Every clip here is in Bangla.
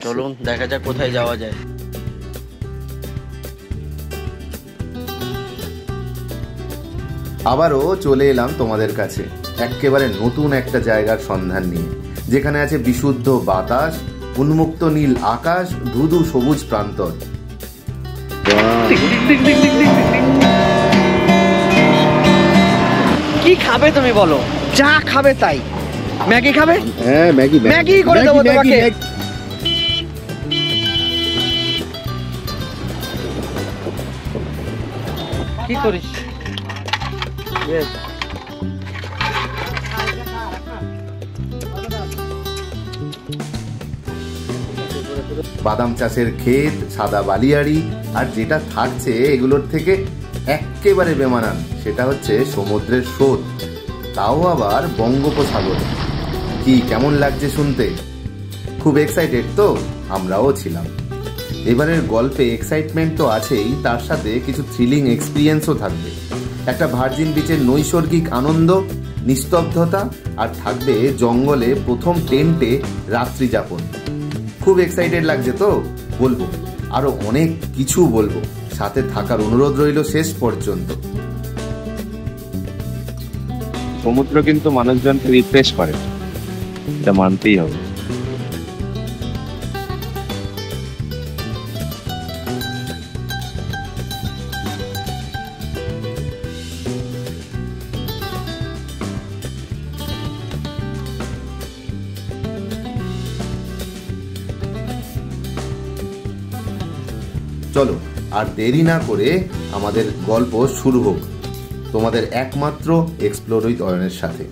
চলুন দেখা যাক কোথায় যাওয়া যায়। আবারও চলে এলাম তোমাদের কাছে একেবারে নতুন একটা জায়গার সন্ধান নিয়ে, যেখানে আছে বিশুদ্ধ বাতাস, উন্মুক্ত নীল আকাশ, ধুধু সবুজ প্রান্তর। কি খাবে তুমি বলো? যা খাবে তাই। ম্যাগি খাবে? হ্যাঁ ম্যাগি, ম্যাগি করে দেবো তোমাকে। কি করিস? বাদাম চাষের ক্ষেত, সাদা বালিয়াড়ি, আর যেটা থাকছে এগুলোর থেকে একেবারে বেমানান সেটা হচ্ছে সমুদ্রের স্রোত, তাও আবার বঙ্গোপসাগরে। কি কেমন লাগছে শুনতে? খুব এক্সাইটেড তো? আমরাও ছিলাম। এবারের গল্পে এক্সাইটমেন্ট তো আছেই, তার সাথে কিছু থ্রিলিং এক্সপিরিয়েন্সও থাকবে। একটা ভার্জিন বিচের নৈসর্গিক আনন্দ, নিস্তব্ধতা, আর থাকবে জঙ্গলে প্রথম টেন্টে রাত্রি যাপন। খুব এক্সাইটেড লাগছে তো? বলবো, আরো অনেক কিছু বলবো। সাথে থাকার অনুরোধ রইল শেষ পর্যন্ত। সমুদ্র কিন্তু মানুষজনকে রিফ্রেশ করে, এটা মানতেই হবে। চলো আর দেরি না করে আমাদের গল্প শুরু হোক তোমাদের একমাত্র এক্সপ্লোর উইথ অয়নের সাথে।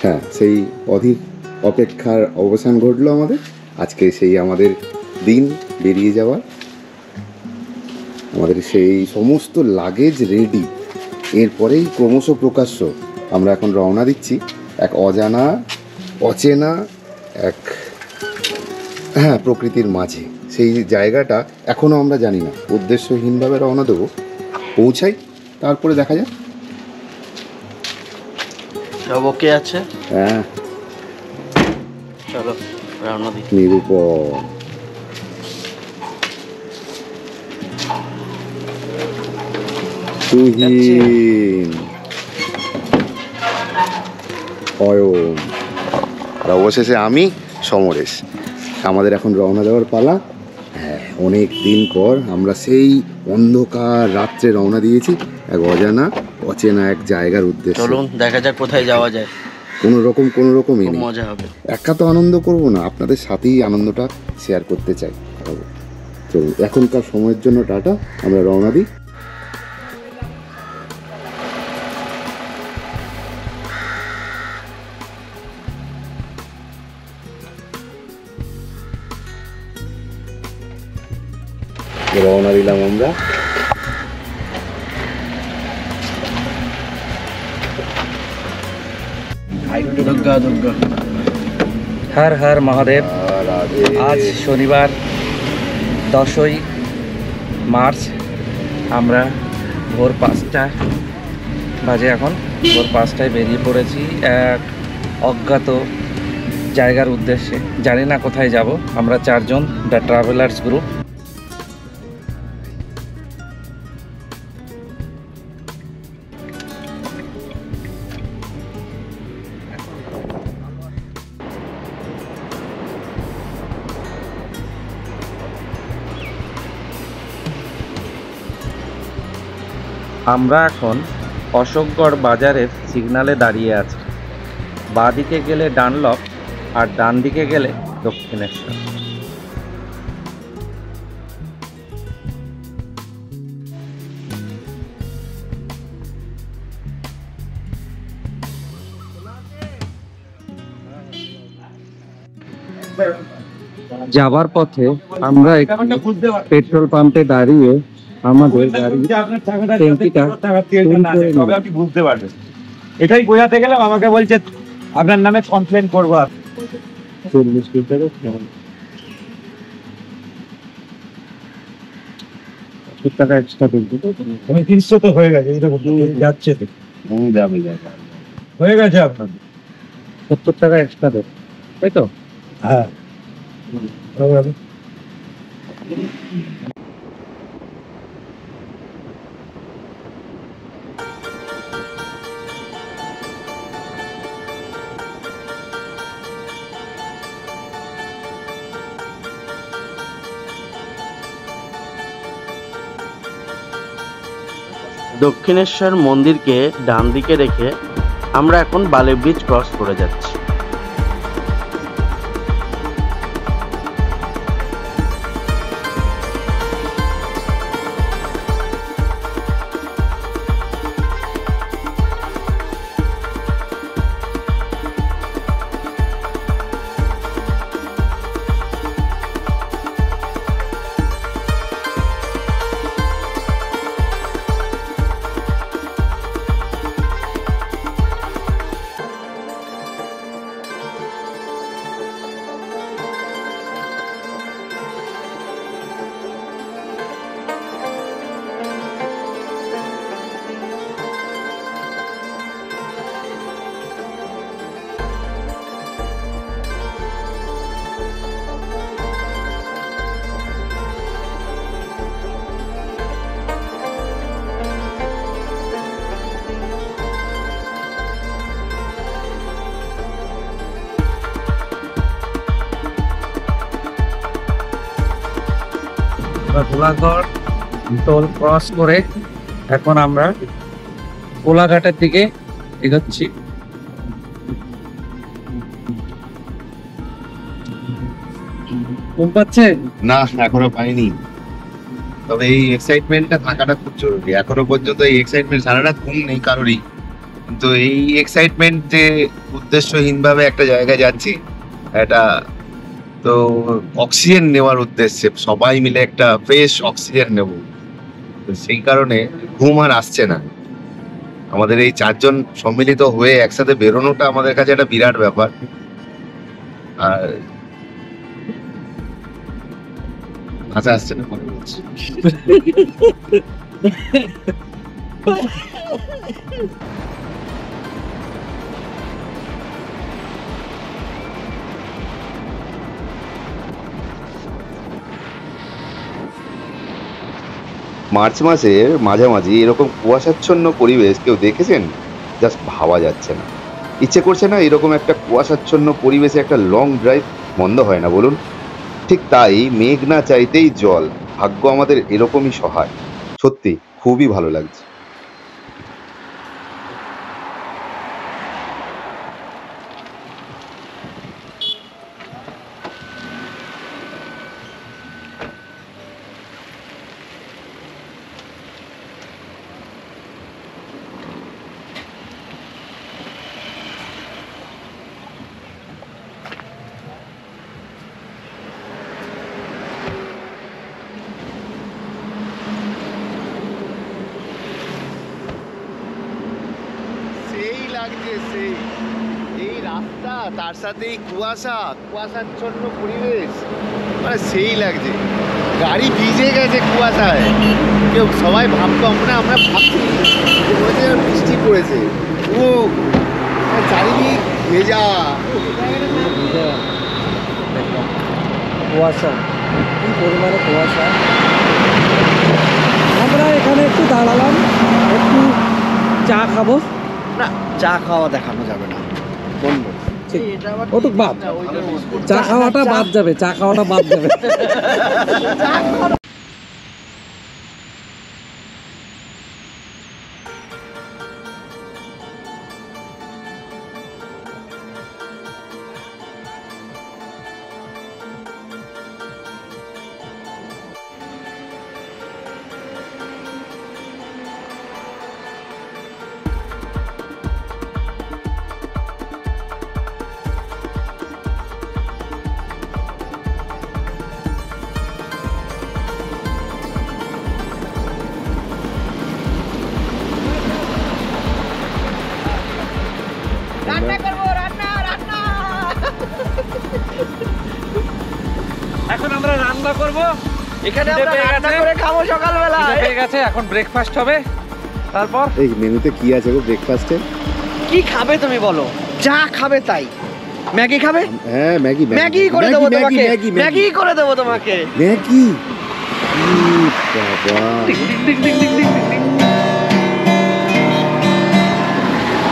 হ্যাঁ, সেই অধীর অপেক্ষার অবসান ঘটলো আমাদের। আজকে সেই আমাদের দিন বেরিয়ে যাওয়ার। আমাদের সেই সমস্ত লাগেজ রেডি, এরপরেই ক্রমশ প্রকাশ্য আমরা এখন রওনা দিচ্ছি এক অজানা, অচেনা এক প্রকৃতির মাঝে। সেই জায়গাটা এখনও আমরা জানি না। উদ্দেশ্যহীনভাবে রওনা দেবো, পৌঁছাই, তারপরে দেখা যাক। সব ওকে আছে? হ্যাঁ, চলো রওনা দিই। নিরূপম, তুহিন, অয়ন, আর অবশেষে আমি, সমরেশ। আমাদের এখন রওনা দেওয়ার পালা। হ্যাঁ, অনেক দিন পর আমরা সেই অন্ধকার রাত্রে রওনা দিয়েছি এক অজানা, অচেনা এক জায়গার উদ্দেশ্যে। চলুন দেখা যাক কোথায় যাওয়া যায়। কোনো রকমই নেই, মজা হবে। একা তো আনন্দ করবো না, আপনাদের সাথেই আনন্দটা শেয়ার করতে চাই। চলুন, এখনকার সময়ের জন্য টাটা, আমরা রওনা দিই। রওনা দিলাম আমরা। হর হর মহাদেব। আজ শনিবার 10ই মার্চ। আমরা ভোর 5টা বাজে, এখন ভোর 5টায় বেরিয়ে পড়েছি এক অজ্ঞাত জায়গার উদ্দেশ্যে। জানি না কোথায় যাব। আমরা 4 জন, দ্য ট্রাভেলার্স গ্রুপ। আমরা এখন অশোকগড় বাজারের সিগনালে দাঁড়িয়ে আছি। বাঁ দিকে গেলে ডানলপ, আর ডান দিকে গেলে দক্ষিণেশ্বর। যাবার পথে আমরা পেট্রোল পাম্পে দাঁড়িয়ে আমাদের আপনি বুঝতে পারবেন। এটাই বোঝাতে গেলাম, আমাকে বলছে আপনার নামে কমপ্লেন করবো। 40 টাকা টাকা এক্সট্রা দিন। 300 তো হয়ে গেছে, যাচ্ছে তো যাবে। হয়ে গেছে আপনার। 70 টাকা এক্সট্রা দেব, তাই তো? হ্যাঁ, হয়ে গেল। দক্ষিণেশ্বর মন্দিরকে ডান দিকে রেখে আমরা এখন বালি ব্রিজ ক্রস করে যাচ্ছি। গোলাঘাট টোল ক্রস করে এখন আমরা কোলাঘাটের দিকে এগোচ্ছি। ঘুম পাচ্ছে? না, এখনো পাইনি, তবে এই এক্সাইটমেন্টটা থাকাটা খুব জরুরি। এখনো পর্যন্ত এই এক্সাইটমেন্ট, সারা রাত ঘুম নেই কারোরই, কিন্তু এই এক্সাইটমেন্ট যে উদ্দেশ্যহীন ভাবে একটা জায়গায় যাচ্ছি, এটা তো অক্সিজেন নেওয়ার উদ্দেশ্যে সবাই মিলে একটা ফ্রেশ অক্সিজেন নেব, তো সেই কারণে ঘুম আর আসছে না। আমাদের এই 4 জন সম্মিলিত হয়ে একসাথে বেরোনোটা আমাদের কাছে একটা বিরাট ব্যাপার। আর আচ্ছা, আসছে না মনে হচ্ছে। মার্চ মাসের মাঝামাঝি এরকম কুয়াশাচ্ছন্ন পরিবেশ কেউ দেখেছেন? জাস্ট ভাবা যাচ্ছে না, ইচ্ছে করছে না এরকম একটা কুয়াশাচ্ছন্ন পরিবেশে একটা লং ড্রাইভ মন্দ হয় না বলুন? ঠিক তাই মেঘ না চাইতেই জল, ভাগ্য আমাদের এরকমই সহায়। সত্যি খুবই ভালো লাগছে। সেই লাগছে, সেই এই রাস্তা, তার সাথে এই কুয়াশাচ্ছন্ন পরিবেশ, মানে সেই লাগছে। গাড়ি ভিজে গেছে কুয়াশায়, কেউ সবাই ভাবতো, আমরা ভাবছি যে বৃষ্টি পড়েছে, ও চারিদিক ভেজা। কুয়াশা, কি পরিমাণে কুয়াশা। আমরা এখানে একটু দাঁড়ালাম, একটু চা খাবো। না, চা খাওয়া দেখানো যাবে না, বলবো ওটুক বাদ, চা খাওয়াটা বাদ যাবে, চা খাওয়াটা বাদ যাবে। এখন আমরা রান্না করব, এখানে আমরা রান্না করে খাবো সকালবেলা। হয়ে গেছে, এখন ব্রেকফাস্ট হবে। তারপর এই মেনুতে কি আছে গো ব্রেকফাস্টে? কি খাবে তুমি বলো? যা খাবে তাই। ম্যাগি খাবে? হ্যাঁ ম্যাগি ম্যাগি করে দেবো তোমাকে, ম্যাগি করে দেবো তোমাকে। ম্যাগি বাবা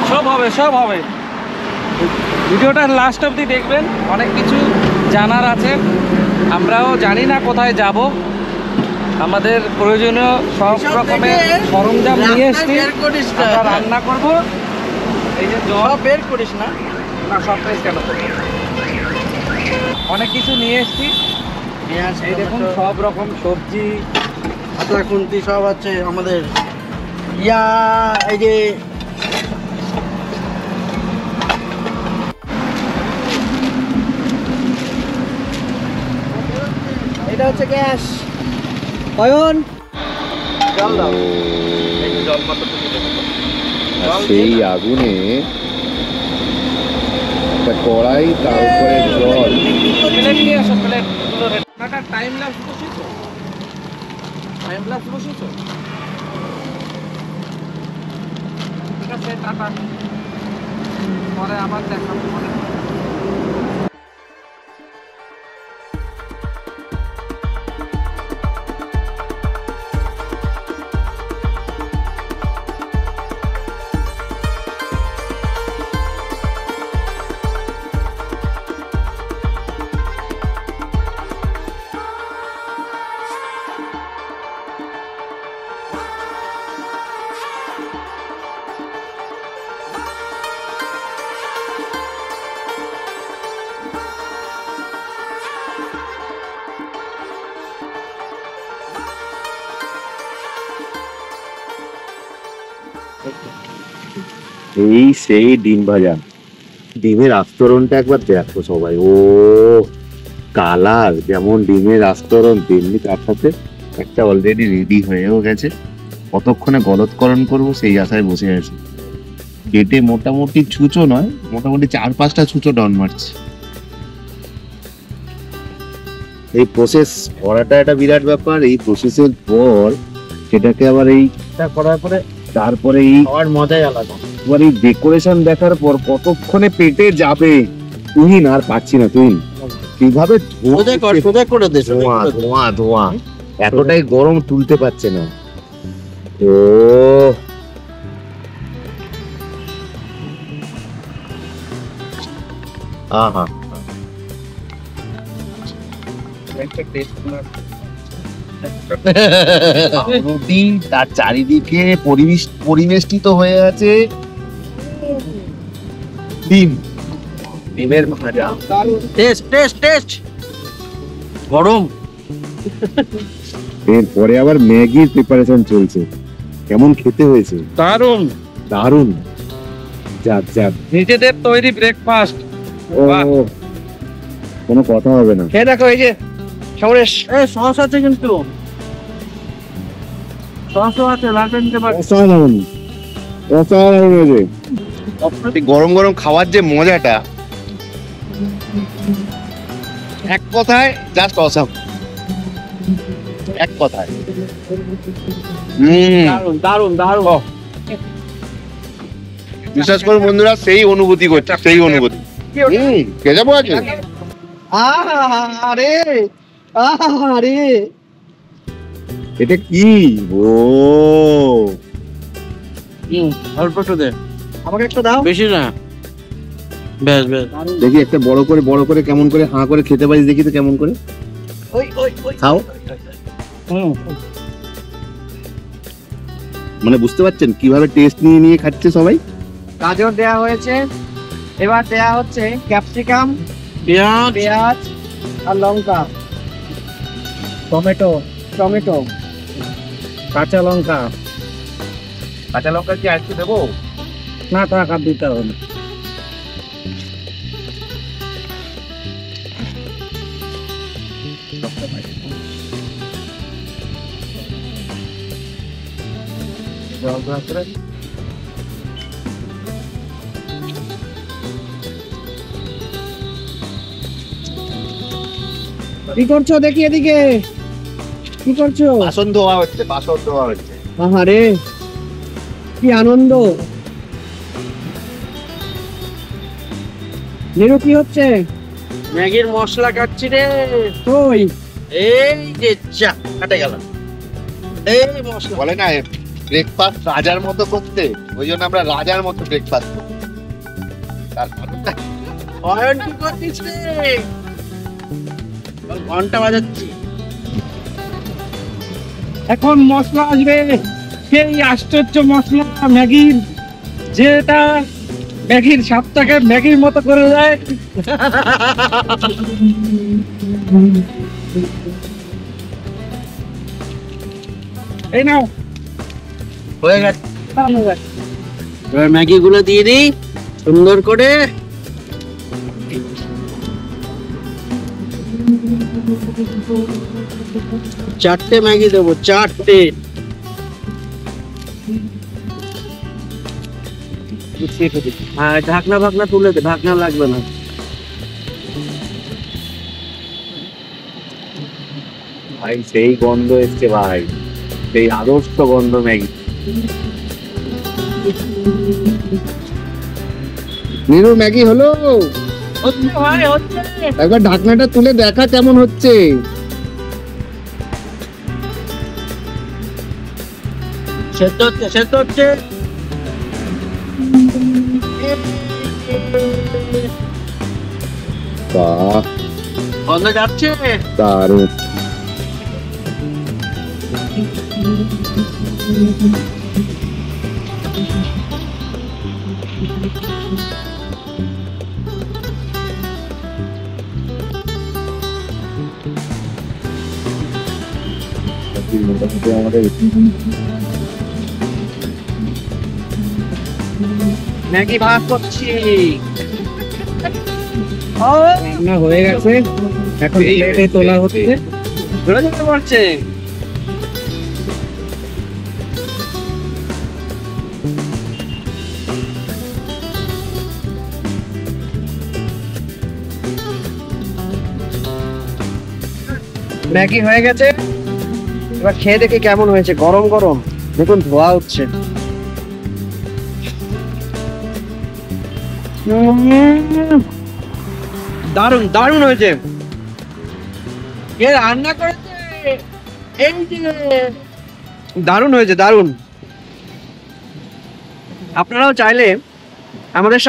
সব হবে, সব হবে। ভিডিওটা লাস্ট অবধি দেখবেন, অনেক কিছু জানার আছে। আমরাও জানি না কোথায় যাব, আমাদের প্রয়োজনীয় সব রকমের সরঞ্জাম নিয়ে এসেছি, আমরা রান্না করব। এই যে জল বের করিস না, না সবটাই কেন করবো, অনেক কিছু নিয়ে এসেছি। এই দেখুন সব রকম সবজি, আটা খুন্তি সব আছে আমাদের। ইয়া এই যে এটা হচ্ছে গ্যাস। অয়ন জল দাও। আর সেই আগুনে একটা কড়াই, তার উপরে জল। প্লেট নিয়ে আসো, প্লেট টাইম ল্যাপস বসিয়েছো, টাইম ল্যাপস বসিয়েছো। ঠিক আছে, টাটা, পরে আবার দেখাবো। এই সেই ডিম ভাজা, ডিমের আস্তরণটা একবার দেখো সবাই। ও কালার যেমন ডিমের আস্তরণ, তেমনি তার সাথে একটা অলরেডি রেডি হয়েও গেছে। কতক্ষণে গলৎকরণ করব সেই আশায় বসে আছি। পেটে মোটামুটি ছুঁচো নয়, মোটামুটি 4-5টা ছুঁচো ডন মারছে। এই প্রসেস করাটা একটা বিরাট ব্যাপার। এই প্রসেসের পর সেটাকে আবার এইটা করার পরে তারপরে এই খাওয়ার মজাই আলাদা। তোমার এই ডেকোরেশন দেখার পর কতক্ষণে পেটে যাবে তুহিন, আর পাচ্ছি না তুহিন। কিভাবে সোজা করে দে, ধোঁয়া ধোঁয়া ধোঁয়া, এতটাই গরম তুলতে পারছে না। ও আহা, রুটি তার চারিদিকে পরিবেষ্টিত হয়ে আছে ডিমের ভাজা। টেস্ট টেস্ট টেস্ট গরম। এরপরে আবার ম্যাগির প্রিপারেশন চলছে। কেমন খেতে হয়েছে? দারুণ দারুণ। যাক যাক, নিজেদের তৈরি ব্রেকফাস্ট। ও কোনো কথা হবে না। খেয়ে দেখো, এই যে সরেশ, সস আছে কিন্তু, সসও আছে, লাগবে নিতে পারো। অসাধারণ অসাধারণ হয়েছে। গরম গরম খাওয়ার যে মজাটা, এক কথায় জাস্ট অসাম, এক কথায়। দারুন দারুন দারুন। বিশ্বাস করুন বন্ধুরা, সেই অনুভূতি করছে, সেই অনুভূতি। কে যাবো আছে? আরে আরে এটা কি? ও অল্প একটু দে, আমাকে একটু দাও। বেশি না, বেশ বেশ। দেখি একটা বড় করে কেমন করে হাঁ করে খেতে পারিস, দেখি তো কেমন করে ওই ওই ওই খাও। মানে বুঝতে পারছেন কিভাবে টেস্ট নিয়ে নিয়ে খাচ্ছে সবাই। গাজর দেয়া হয়েছে, এবার দেয়া হচ্ছে ক্যাপসিকাম, পেঁয়াজ আর লঙ্কা, টমেটো কাঁচা লঙ্কা কি আজকে দেবো? না, টাকা দিতে হবে না। কি করছো দেখি এদিকে, কি করছো? বাসন ধোয়া হচ্ছে। আহারে কি আনন্দ। নিরু কি হচ্ছে? ম্যাগির মশলা কাটছি রে। তুই এই যে চা কাটে গেল। এই মশলা বলে না ব্রেকফাস্ট রাজার মতো করতে, ওই জন্য আমরা রাজার মতো ব্রেকফাস্ট করি। তার কারণটা অয়ন কি করছিস রে? ঘন্টা বাজাচ্ছি। এখন মশলা আসবে, সেই আশ্চর্য মশলা ম্যাগির, যেটা ম্যাগির স্বাদটাকে ম্যাগির মতো করে দেয়। এই নাও, হয়ে গেছে। এবার ম্যাগি গুলো দিয়ে দিই সুন্দর করে। চারটে ম্যাগি দেবো, চারটে। হ্যাঁ, ঢাকনা ফাকনা তুলে দে, ঢাকনা লাগবে না। ভাই সেই গন্ধ এসছে ভাই, সেই আদর্শ গন্ধ ম্যাগি। নিরু ম্যাগি হলো? হচ্ছে ভাই, হচ্ছে। একবার ঢাকনাটা তুলে দেখা কেমন হচ্ছে। সেদ্ধ হচ্ছে, সেদ্ধ হচ্ছে। বাহ, গন্ধ যাচ্ছে। দারুণ। আমাদের ম্যাগি ভাত করছি। রান্না হয়ে গেছে, এখন প্লেটে তোলা হচ্ছে। ধরে যেতে পারছে। ম্যাগি হয়ে গেছে, এবার খেয়ে দেখি কেমন হয়েছে। গরম গরম, দেখুন ধোয়া উঠছে। দারুন দারুন হয়েছে। কে রান্না করেছে? এই যে দারুণ হয়েছে, দারুণ। আপনারাও চাইলে আমাদের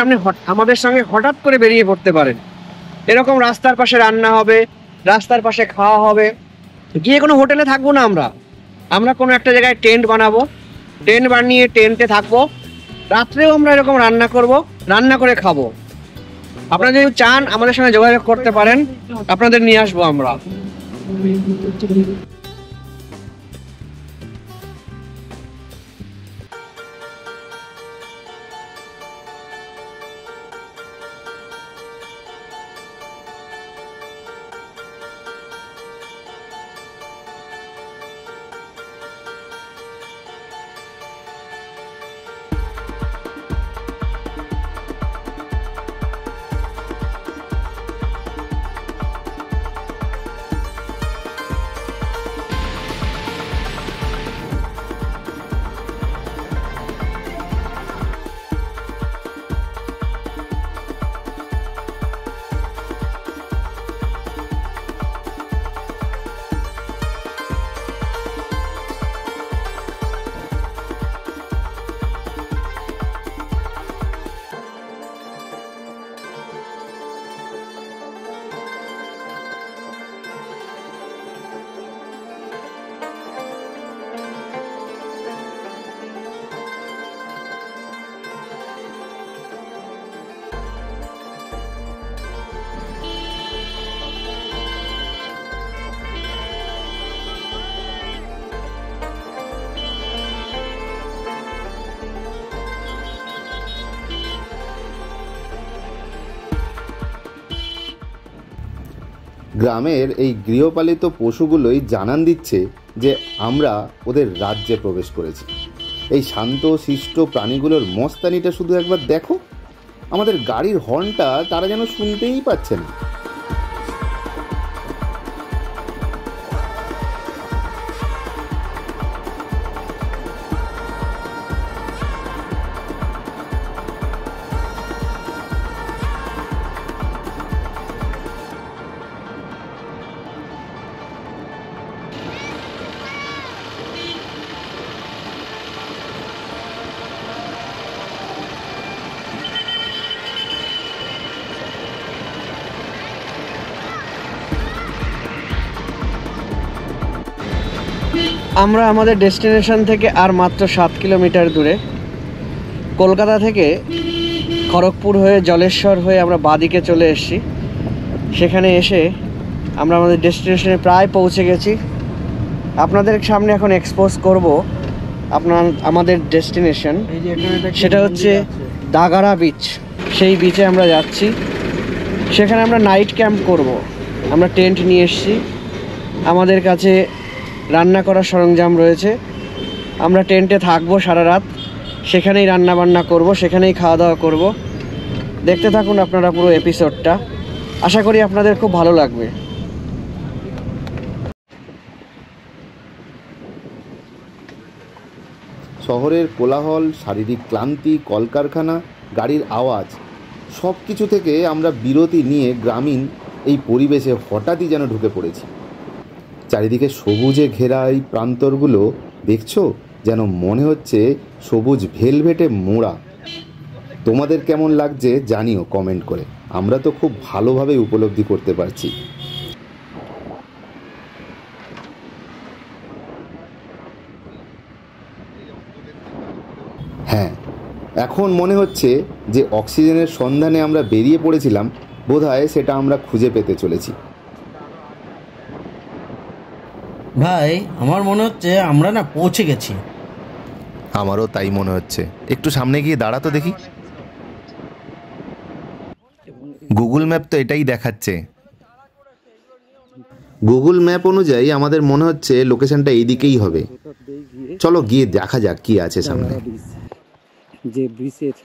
সঙ্গে হঠাৎ করে বেরিয়ে পড়তে পারেন। এরকম রাস্তার পাশে রান্না হবে, রাস্তার পাশে খাওয়া হবে। গিয়ে কোনো হোটেলে থাকবো না, আমরা কোনো একটা জায়গায় টেন্ট বানাবো, টেন্ট বানিয়ে টেন্টে থাকবো। রাত্রেও আমরা এরকম রান্না করব, রান্না করে খাবো। আপনারা যদি চান আমাদের সঙ্গে যোগাযোগ করতে পারেন, আপনাদের নিয়ে আসবো আমরা। গ্রামের এই গৃহপালিত পশুগুলোই জানান দিচ্ছে যে আমরা ওদের রাজ্যে প্রবেশ করেছি। এই শান্ত শিষ্ট প্রাণীগুলোর মস্তানিটা শুধু একবার দেখো। আমাদের গাড়ির হর্নটা তারা যেন শুনতেই পাচ্ছে না। আমরা আমাদের ডেস্টিনেশন থেকে আর মাত্র 7 কিলোমিটার দূরে। কলকাতা থেকে খড়গপুর হয়ে জলেশ্বর হয়ে আমরা বাঁদিকে চলে এসেছি। সেখানে এসে আমরা আমাদের ডেস্টিনেশনে প্রায় পৌঁছে গেছি। আপনাদের সামনে এখন এক্সপোজ করব আমাদের ডেস্টিনেশন, সেটা হচ্ছে দাগারা বিচ। সেই বিচে আমরা যাচ্ছি, সেখানে আমরা নাইট ক্যাম্প করব। আমরা টেন্ট নিয়ে এসেছি, আমাদের কাছে রান্না করার সরঞ্জাম রয়েছে। আমরা টেন্টে থাকবো সারা রাত, সেখানেই রান্না বান্না করব, সেখানেই খাওয়া দাওয়া করব। দেখতে থাকুন আপনারা পুরো এপিসোডটা, আশা করি আপনাদের খুব ভালো লাগবে। শহরের কোলাহল, শারীরিক ক্লান্তি, কলকারখানা, গাড়ির আওয়াজ সব কিছু থেকে আমরা বিরতি নিয়ে গ্রামীণ এই পরিবেশে হঠাৎই যেন ঢুকে পড়েছি। চারিদিকে সবুজে ঘেরা এই প্রান্তরগুলো দেখছো, যেন মনে হচ্ছে সবুজ ভেলভেটে মোড়া। তোমাদের কেমন লাগছে জানিও কমেন্ট করে, আমরা তো খুব ভালোভাবে উপলব্ধি করতে পারছি। হ্যাঁ, এখন মনে হচ্ছে যে অক্সিজেনের সন্ধানে আমরা বেরিয়ে পড়েছিলাম, বোধহয় সেটা আমরা খুঁজে পেতে চলেছি। ভাই আমার মনে হচ্ছে আমরা না পৌঁছে গেছি। আমারও তাই মনে হচ্ছে। একটু সামনে গিয়ে দাঁড়াতো দেখি। গুগল ম্যাপ তো এটাই দেখাচ্ছে। গুগল ম্যাপ অনুযায়ী আমাদের মনে হচ্ছে লোকেশনটা এইদিকেই হবে। চলো গিয়ে দেখা যাক কি আছে সামনে। যে ব্রিজের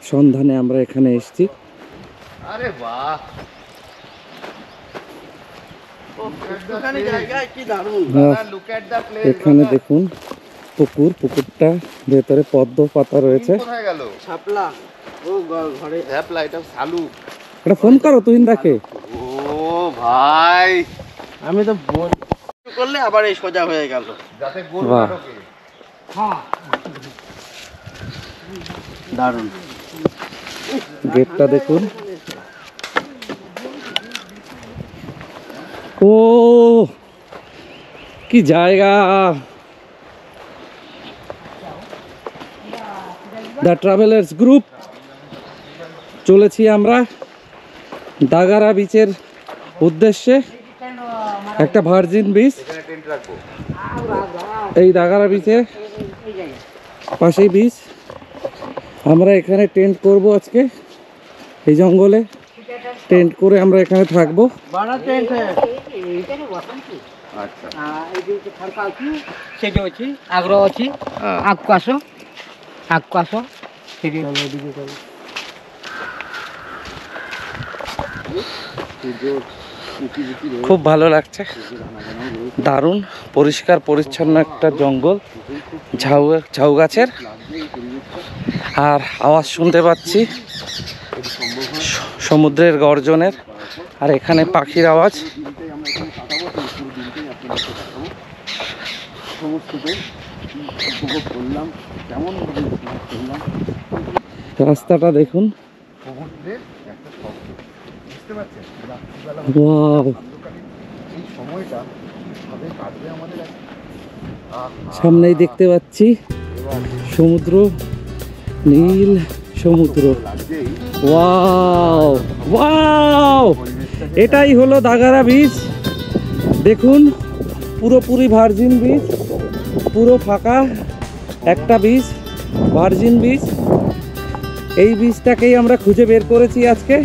সন্ধানে আমরা এখানে এসেছি। আরে বাহ, এখানে দেখুন পুকুরটা ভেতরে পদ্ম পাতা রয়েছে। এটা ফোন করো তুহিন দাকে। ও ভাই, আমি তো করলে আবার এই সোজা হয়ে গেল। বাহ, দারুণ। গেটটা দেখুন। ও কি জায়গা! দ্য ট্রাভেলার্স গ্রুপ চলেছি আমরা দাগারা বিচের উদ্দেশ্যে। একটা ভার্জিন বিচ, এই দাগারা বিচের পাশেই বিচ। আমরা এখানে টেন্ট করব আজকে, এই জঙ্গলে টেন্ট করে আমরা এখানে থাকবো। ସେଠି ଅଛି, ଆଗ୍ରହ ଅଛି, ଆଗକୁ ଆସ, ଆଗକୁ ଆସ। ସେଠି খুব ভালো লাগছে, দারুণ পরিষ্কার পরিচ্ছন্ন একটা জঙ্গল, ঝাউ গাছের। আর আওয়াজ শুনতে পাচ্ছি সমুদ্রের গর্জনের, আর এখানে পাখির আওয়াজ। রাস্তাটা দেখুন, ওয়াও! সামনেই দেখতে পাচ্ছি সমুদ্র, নীল সমুদ্র। ওয়াও ওয়াও, এটাই হলো দাগারা বিচ। দেখুন পুরোপুরি ভার্জিন বিচ, পুরো ফাঁকা একটা বিচ, ভার্জিন বিচ। এই বিচটাকেই আমরা খুঁজে বের করেছি আজকে।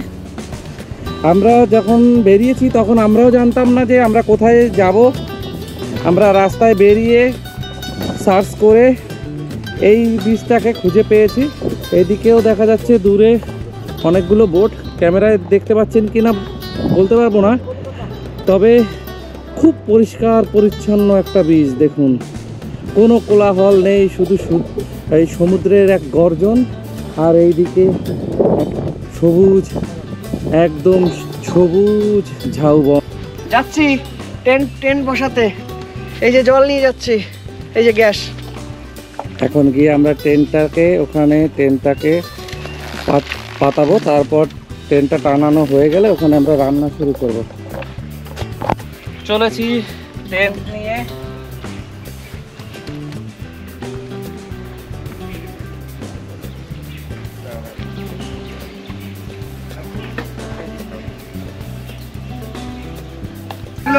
আমরা যখন বেরিয়েছি তখন আমরাও জানতাম না যে আমরা কোথায় যাব। আমরা রাস্তায় বেরিয়ে সার্চ করে এই বিচটাকে খুঁজে পেয়েছি। এদিকেও দেখা যাচ্ছে দূরে অনেকগুলো বোট, ক্যামেরায় দেখতে পাচ্ছেন কিনা বলতে পারবো না, তবে খুব পরিষ্কার পরিচ্ছন্ন একটা বিচ। দেখুন কোনো কোলাহল নেই, শুধু এই সমুদ্রের এক গর্জন, আর এইদিকে সবুজ, একদম সবুজ ঝাউবন। যাচ্ছি টেন্ট বসাতে, এই যে জল নিয়ে যাচ্ছি, এই যে গ্যাস। এখন গিয়ে আমরা টেন্টটাকে পাতাবো, তারপর টেন্টটা টানানো হয়ে গেলে ওখানে আমরা রান্না শুরু করব। চলেছি টেন্ট নিয়ে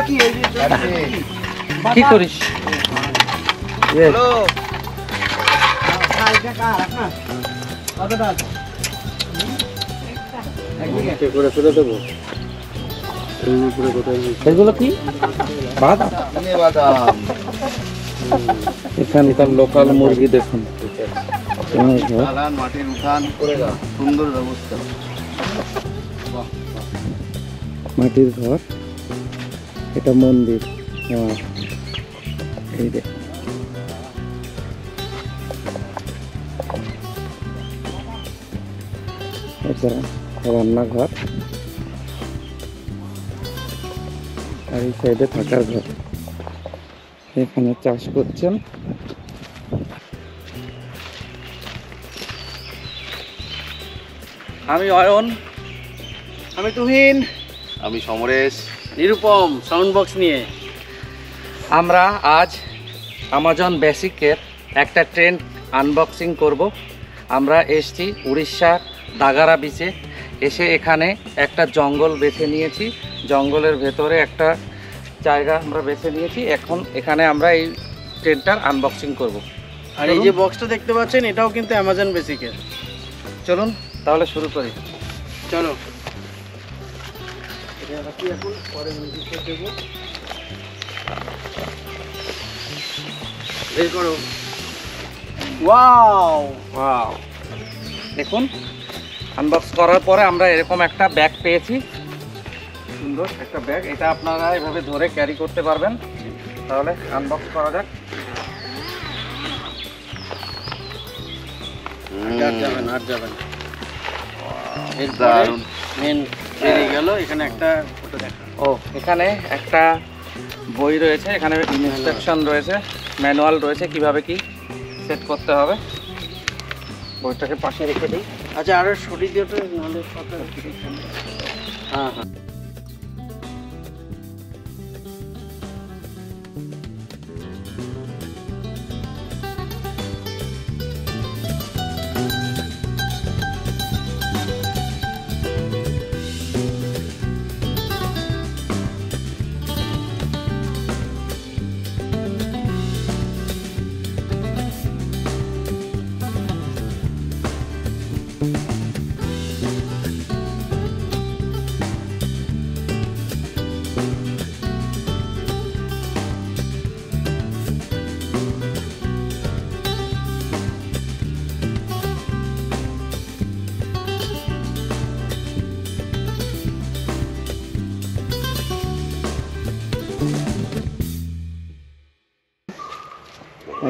কি এই যে কি করিস এ, এগুলো কি বাদাম? বাদাম এখানকার লোকাল মুরগি দেখুন। চালান মাটির উঠান করে দাও, সুন্দর ব্যবস্থা। মাটির ঘর, এটা মন্দির। হ্যাঁ, এই দেখ এটা রান্নাঘর, আর এই সাইডে থাকার ঘর। এখানে চাষ করছেন। আমি অয়ন, আমি তুহিন, আমি সমরেশ। নিরুপম সাউন্ড বক্স নিয়ে আমরা আজ আমাজন বেসিকের একটা ট্রেন আনবক্সিং করব। আমরা এসছি উড়িষ্যার দাগারা বিচে। এসে এখানে একটা জঙ্গল বেছে নিয়েছি, জঙ্গলের ভেতরে একটা জায়গা আমরা বেছে নিয়েছি। এখন এখানে আমরা এই ট্রেনটার আনবক্সিং করব। আর এই যে বক্সটা দেখতে পাচ্ছেন এটাও কিন্তু অ্যামাজন বেসিকের। চলুন তাহলে শুরু করি। চলো বের করো। ওয়াও ওয়াও, দেখুন আনবক্স করার পরে আমরা এরকম একটা ব্যাগ পেয়েছি, সুন্দর একটা ব্যাগ। এটা আপনারা এভাবে ধরে ক্যারি করতে পারবেন। তাহলে আনবক্স করা যাক। আর যাবেন আর যাবেন। এরপরে দারুণ। মেন বেরিয়ে গেল। এখানে একটা ফটো দেখা। ও, এখানে একটা বই রয়েছে, এখানে ইনস্ট্রাকশন রয়েছে, ম্যানুয়াল রয়েছে কিভাবে কি সেট করতে হবে। বইটাকে পাশে রেখে দিই। আচ্ছা আরো সরি দিয়ে তো নাহলে কথা। হ্যাঁ হ্যাঁ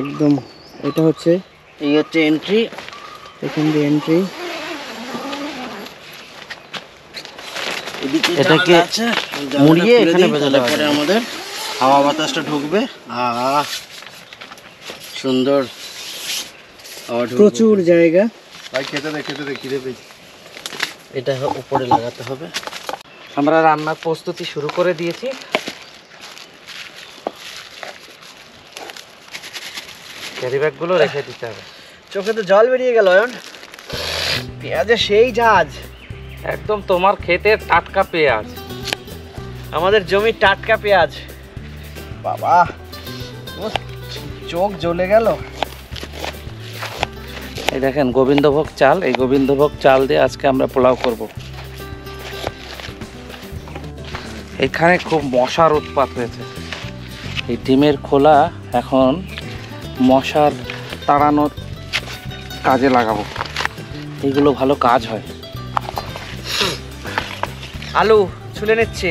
একদম। এটা হচ্ছে, এই হচ্ছে এন্ট্রি। এখান দিয়ে এন্ট্রি। এটাকে মুড়িয়ে এখানে বেজালে পরে আমাদের হাওয়া বাতাসটা ঢুকবে। আহ সুন্দর হাওয়া ঢুকবে। প্রচুর জায়গা। ভাই খেতে দে খিদে পেয়েছি। এটা উপরে লাগাতে হবে। আমরা রান্নার প্রস্তুতি শুরু করে দিয়েছি। ক্যারি ব্যাগগুলো রেখে দিতে হবে। চোখে তো জল বেরিয়ে গেল অয়ন। পেঁয়াজের সেই ঝাঁজ, একদম তোমার ক্ষেতের টাটকা পেঁয়াজ, আমাদের জমির টাটকা পেঁয়াজ। বাবা, চোখ জ্বলে গেল। এই দেখেন গোবিন্দভোগ চাল, এই গোবিন্দভোগ চাল দিয়ে আজকে আমরা পোলাও করব। এখানে খুব মশার উৎপাত হয়েছে। এই ডিমের খোলা এখন মশার তাড়ানোর কাজে লাগাবো, এইগুলো ভালো কাজ হয়। আলু ছুলে নিচ্ছি,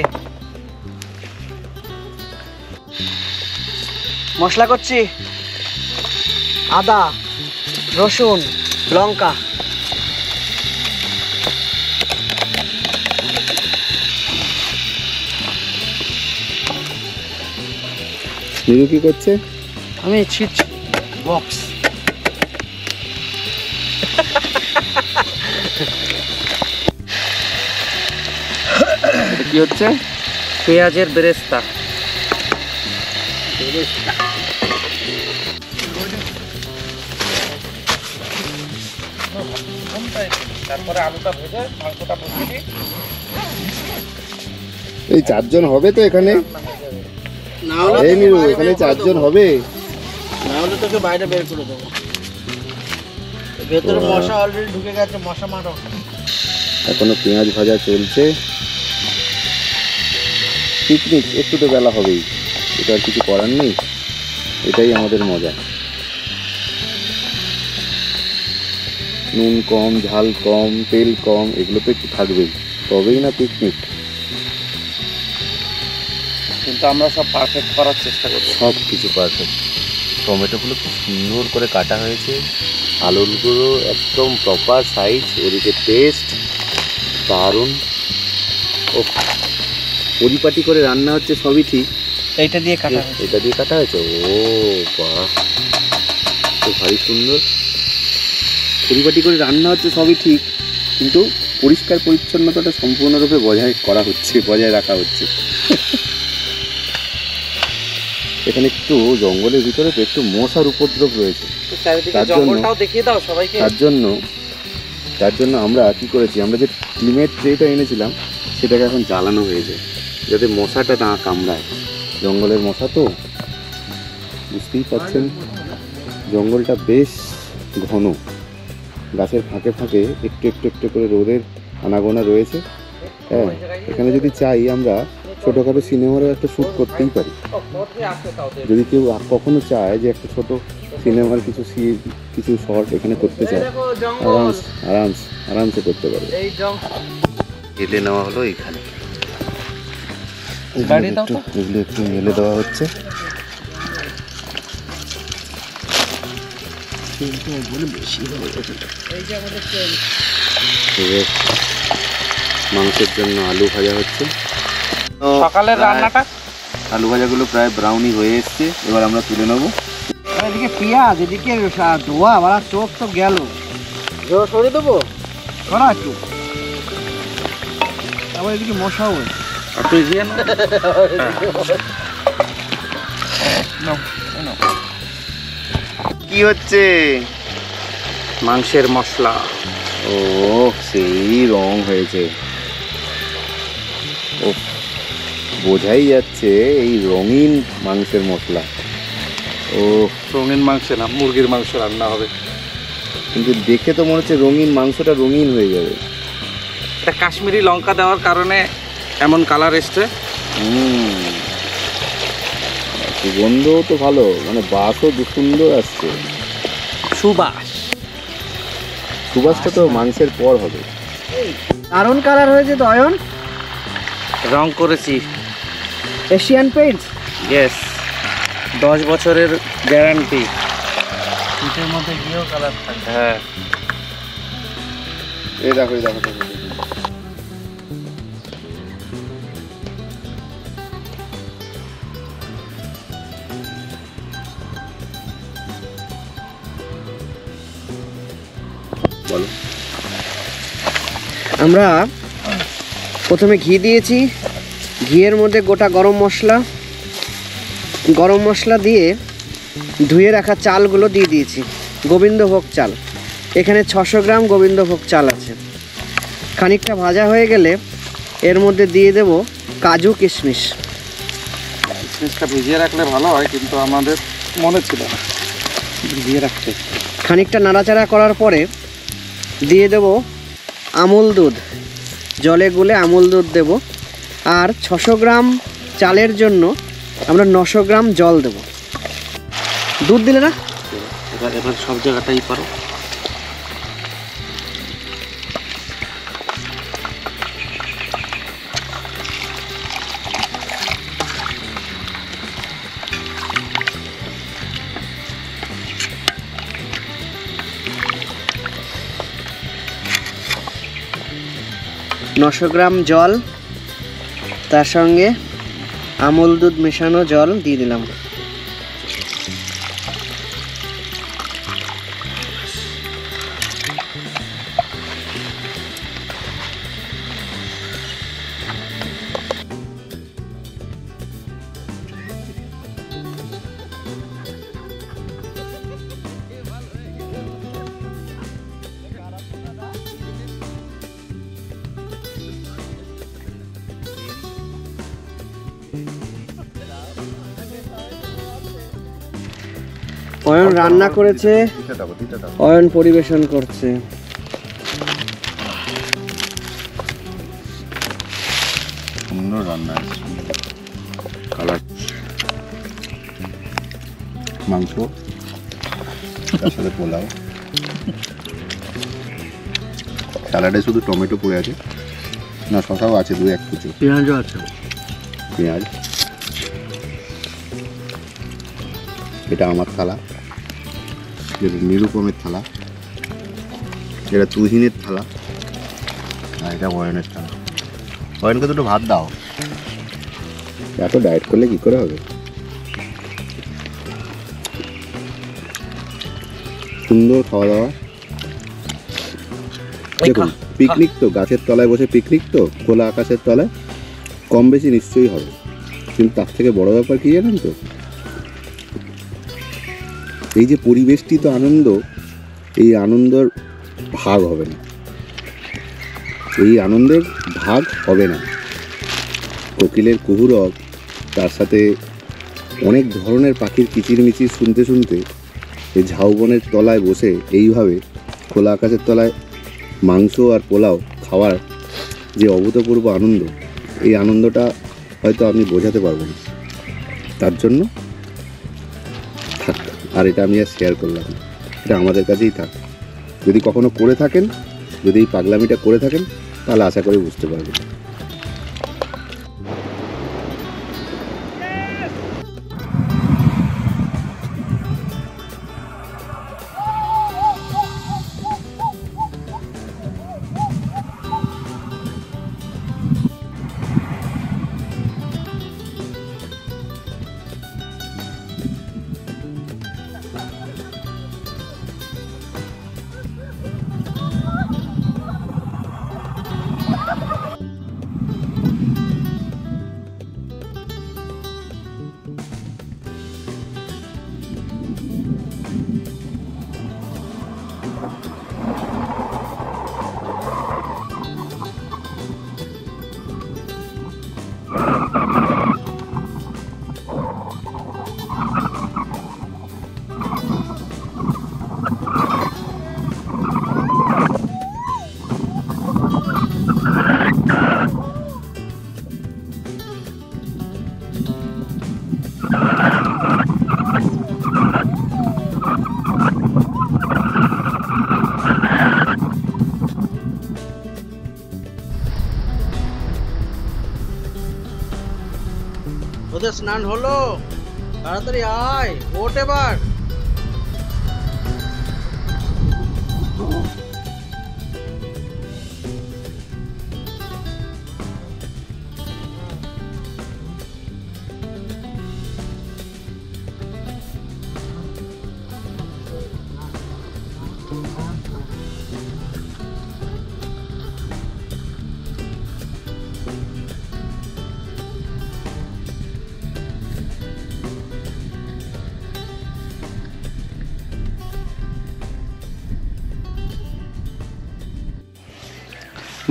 মশলা করছি, আদা, রসুন, লঙ্কা। নিরু কি করছে? আমি ছিটছি বক্স। কি হচ্ছে? পেঁয়াজের বেরেস্তা। তারপরে আলুটা ভেজে মাংসটা বসিয়ে দিই। এই 4 জন হবে তো এখানে? না হলে এই তোকে নিরু, বাইরে এখানে বের করে 4 জন দেবো। হবে। না হলে তোকে বাইরে বের করে দেবো। ভেতরে বাহ। মশা অলরেডি ঢুকে গেছে, মশা মারো। এখনো পেঁয়াজ ভাজা চলছে। পিকনিক একটু তো বেলা হবেই, এটা আর কিছু করার নেই, এটাই আমাদের মজা। নুন কম, ঝাল কম, তেল কম, এগুলো তো একটু থাকবেই, তবেই না পিকনিক। কিন্তু আমরা সব পারফেক্ট করার চেষ্টা করবো। সব কিছু পারফেক্ট। টমেটোগুলো খুব সুন্দর করে কাটা হয়েছে, আলুগুলো একদম প্রপার সাইজ, ওদিকে টেস্ট দারুণ। ও পরিপাটি করে রান্না হচ্ছে, সবই ঠিক। এইটা দিয়ে কাটা হয়। এটা দিয়ে কাটা হয়েছে, ও বাহ, তো ভারী সুন্দর। পরিপাটি করে রান্না হচ্ছে, সবই ঠিক, কিন্তু পরিষ্কার পরিচ্ছন্নতাটা সম্পূর্ণরূপে বজায় রাখা হচ্ছে। এখানে একটু জঙ্গলের ভিতরে তো একটু মশার উপদ্রব রয়েছে। চারিদিকে তার জন্য- জঙ্গলটাও দেখিয়ে দাও সবাইকে। তার জন্য আমরা কি করেছি, আমরা যে টিমের ট্রেটা এনেছিলাম সেটাকে এখন জ্বালানো হয়েছে, যাতে মশাটা না কামড়ায়। জঙ্গলের মশা তো বুঝতেই পারছেন, জঙ্গলটা বেশ ঘন, গাছের ফাঁকে ফাঁকে একটু একটু একটু করে রোদের আনাগোনা রয়েছে। হ্যাঁ, এখানে যদি চাই আমরা ছোটোখাটো সিনেমারও একটা শ্যুট করতেই পারি। যদি কেউ কখনো চায় যে একটা ছোট সিনেমার কিছু শর্ট এখানে করতে চায়, আরামসে করতে পারবে। গেলে নেওয়া হলো এখানে, এগুলো একটু মেলে দেওয়া হচ্ছে। এবার মাংসের জন্য আলু ভাজা হচ্ছে। সকালের রান্নাটা আলু ভাজাগুলো প্রায় ব্রাউনি হয়ে এসছে, এবার আমরা তুলে নেবো। এদিকে পেঁয়াজ, এদিকে ধোয়া, আবার চোখ তো গেল। সরে দেবো। করা একটু, আবার এদিকে মশাও। আর তুই দিয়ে কি হচ্ছে? মাংসের মশলা। ও সেই রং হয়েছে, ও বোঝাই যাচ্ছে এই রঙিন মাংসের মশলা। ও রঙিন মাংস না, মুরগির মাংস রান্না হবে। কিন্তু দেখে তো মনে হচ্ছে রঙিন, মাংসটা রঙিন হয়ে যাবে। এটা কাশ্মীরি লঙ্কা দেওয়ার কারণে এমন কালার এসছে। সুগন্ধও তো ভালো, মানে বাসও সুন্দর আসছে। সুবাসটা তো মাংসের পর হবে। দারুণ কালার হয়েছে তো অয়ন। রং করেছি এশিয়ান পেইন্টস। ইয়েস, 10 বছরের গ্যারান্টি। পিঠের মধ্যে গিয়েও কালার থাকে। হ্যাঁ, এই দেখো এই দেখো, বলো। আমরা প্রথমে ঘি দিয়েছি, ঘিয়ের মধ্যে গোটা গরম মশলা দিয়ে ধুয়ে রাখা চালগুলো দিয়ে দিয়েছি। গোবিন্দভোগ চাল, এখানে 600 গ্রাম গোবিন্দভোগ চাল আছে। খানিকটা ভাজা হয়ে গেলে এর মধ্যে দিয়ে দেব কাজু কিশমিশ। কিশমিশটা ভিজিয়ে রাখলে ভালো হয়, কিন্তু আমাদের মনে ছিল না ভিজিয়ে রাখতে। খানিকটা নাড়াচাড়া করার পরে দিয়ে দেব আমুল দুধ, জলে গুলে আমুল দুধ দেব। আর 600 গ্রাম চালের জন্য আমরা 900 গ্রাম জল দেব। দুধ দিলে না, এবার সব জায়গাটাই পারো। নশো গ্রাম জল, তার সঙ্গে আমুল দুধ মেশানো জল দিয়ে দিলাম। অয়ন রান্না করেছে, অয়ন পরিবেশন করছে। সুন্দর রান্না, কালার, মাংস, তার সাথে পোলাও, স্যালাডে শুধু টমেটো পড়ে আছে, না শসাও আছে, 2-1 কুচো পেঁয়াজও আছে, পেঁয়াজ। এটা আমার থালা, এটা নিরুপমের থালা, এটা তুহিনের থালা, আর এটা অয়নের থালা। অয়নকে দুটো ভাত দাও, এত ডায়েট করলে কি করে হবে? সুন্দর খাওয়া দাওয়া। দেখুন পিকনিক তো, গাছের তলায় বসে পিকনিক তো, খোলা আকাশের তলায়, কম বেশি নিশ্চয়ই হবে, কিন্তু তার থেকে বড় ব্যাপার কি জানেন তো, এই যে পরিবেষ্টিত আনন্দ, এই আনন্দের ভাগ হবে না, এই আনন্দের ভাগ হবে না। কোকিলের কুহুরব, তার সাথে অনেক ধরনের পাখির কিচিরমিচির শুনতে শুনতে এই ঝাউবনের তলায় বসে এইভাবে খোলা আকাশের তলায় মাংস আর পোলাও খাওয়ার যে অভূতপূর্ব আনন্দ, এই আনন্দটা হয়তো আমি বোঝাতে পারবো না। তার জন্য থাক, আর এটা আমি আর শেয়ার করলাম না, এটা আমাদের কাছেই থাক। যদি কখনো করে থাকেন, যদি এই পাগলামিটা করে থাকেন, তাহলে আশা করি বুঝতে পারবেন। ওদের স্নান হলো, তাড়াতাড়ি আয়, ওঠ এবার।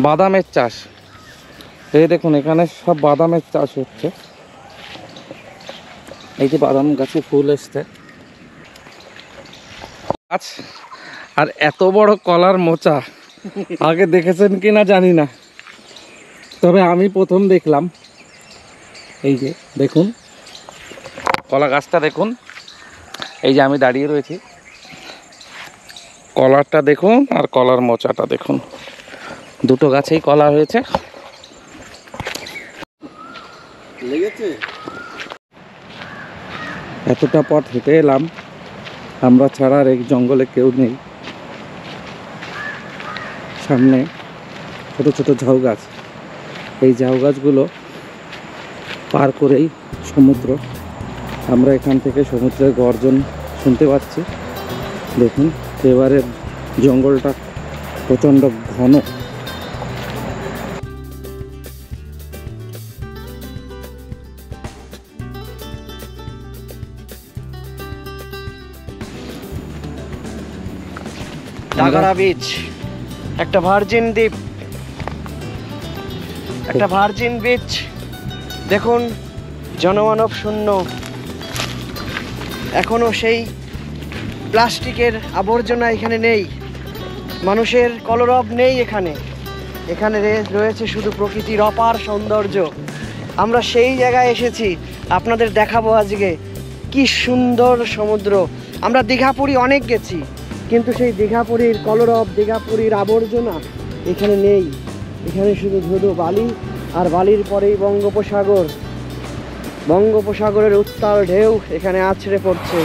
বাদামের চাষ, এই দেখুন এখানে সব বাদামের চাষ হচ্ছে। এই যে বাদাম গাছে ফুল এসছে, গাছ, আর এত বড় কলার মোচা আগে দেখেছেন কি না জানি না, তবে আমি প্রথম দেখলাম। এই যে দেখুন কলা গাছটা দেখুন, এই যে আমি দাঁড়িয়ে রয়েছি, কলারটা দেখুন আর কলার মোচাটা দেখুন, দুটো গাছেই কলা হয়েছে। এতটা পথ হেঁটে এলাম, আমরা ছাড়া আর এই জঙ্গলে কেউ নেই। সামনে ছোট ছোট ঝাউ গাছ, এই ঝাউ গাছগুলো পার করেই সমুদ্র। আমরা এখান থেকে সমুদ্রের গর্জন শুনতে পাচ্ছি। দেখুন এবারের জঙ্গলটা প্রচণ্ড ঘন। ডাগারা বিচ, একটা ভার্জিন দ্বীপ, একটা ভার্জিন বিচ। দেখুন জনমানব শূন্য, এখনো সেই প্লাস্টিকের আবর্জনা এখানে নেই, মানুষের কলরব নেই এখানে। এখানে রয়েছে শুধু প্রকৃতির অপার সৌন্দর্য। আমরা সেই জায়গায় এসেছি, আপনাদের দেখাবো আজকে কি সুন্দর সমুদ্র। আমরা দীঘাপুরী অনেক গেছি, কিন্তু সেই দীঘাপুরীর কলরব, দীঘাপুরীর আবর্জনা এখানে নেই। এখানে শুধু ধুধু বালি, আর বালির পরেই বঙ্গোপসাগর। বঙ্গোপসাগরের উত্তাল ঢেউ এখানে আছড়ে পড়ছে।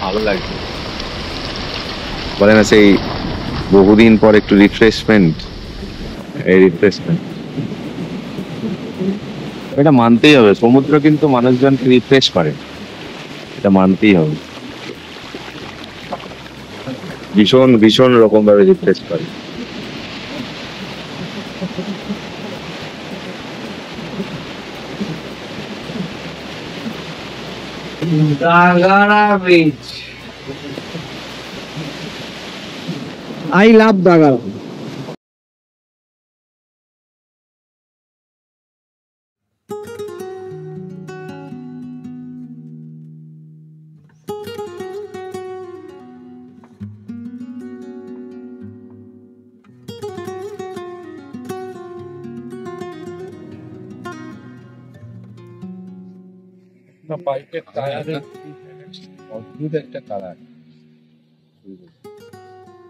ভালো লাগছে, বলে না সেই বহুদিন পর একটু রিফ্রেশমেন্ট, এই রিফ্রেশমেন্ট এটা মানতেই হবে। সমুদ্র কিন্তু মানুষজনকে রিফ্রেশ করে, এটা মানতেই হবে। ভীষণ ভীষণ রকম ভাবে রিফ্রেশ করে। Dagara beach. I love Dagara. বাইকের টায়ারের অদ্ভুত একটা কালার।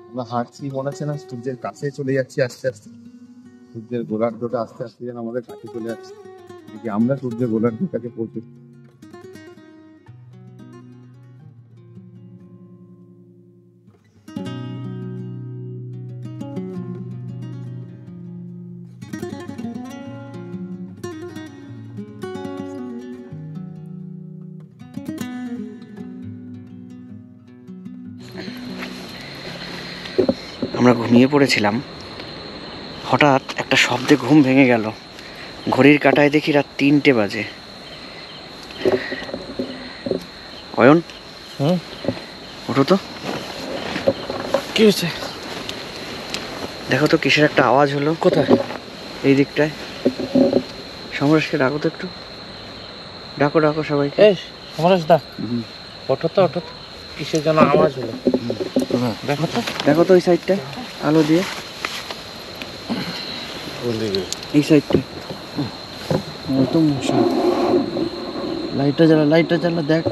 আমরা হাঁটছি, মনে হচ্ছে না সূর্যের কাছে চলে যাচ্ছি আস্তে আস্তে। সূর্যের গোলার্ধটা আস্তে আস্তে যেন আমাদের কাছে চলে যাচ্ছে, দেখি আমরা সূর্যের গোলার্ধের কাছে পৌঁছে। আমরা ঘুমিয়ে পড়েছিলাম, হঠাৎ একটা শব্দে ঘুম ভেঙে গেল। ঘড়ির কাঁটায় দেখি রাত 3টে বাজে। অয়ন, ওঠো তো। কি হয়েছে? দেখো তো কিসের একটা আওয়াজ হলো। কোথায়? এই দিকটায়। সমরেশকে ডাকো তো একটু, ডাকো ডাকো সবাইকে। এই সমরেশ দা, ওঠো তো ওঠো তো, কিসের জন্য আওয়াজ হলো? দেখো তো, দেখো তো ওই সাইডটায় আলো দিয়ে, এই সাইডটায়। তো মশা, লাইটটা জ্বালা, লাইটটা জ্বালা, দেখ।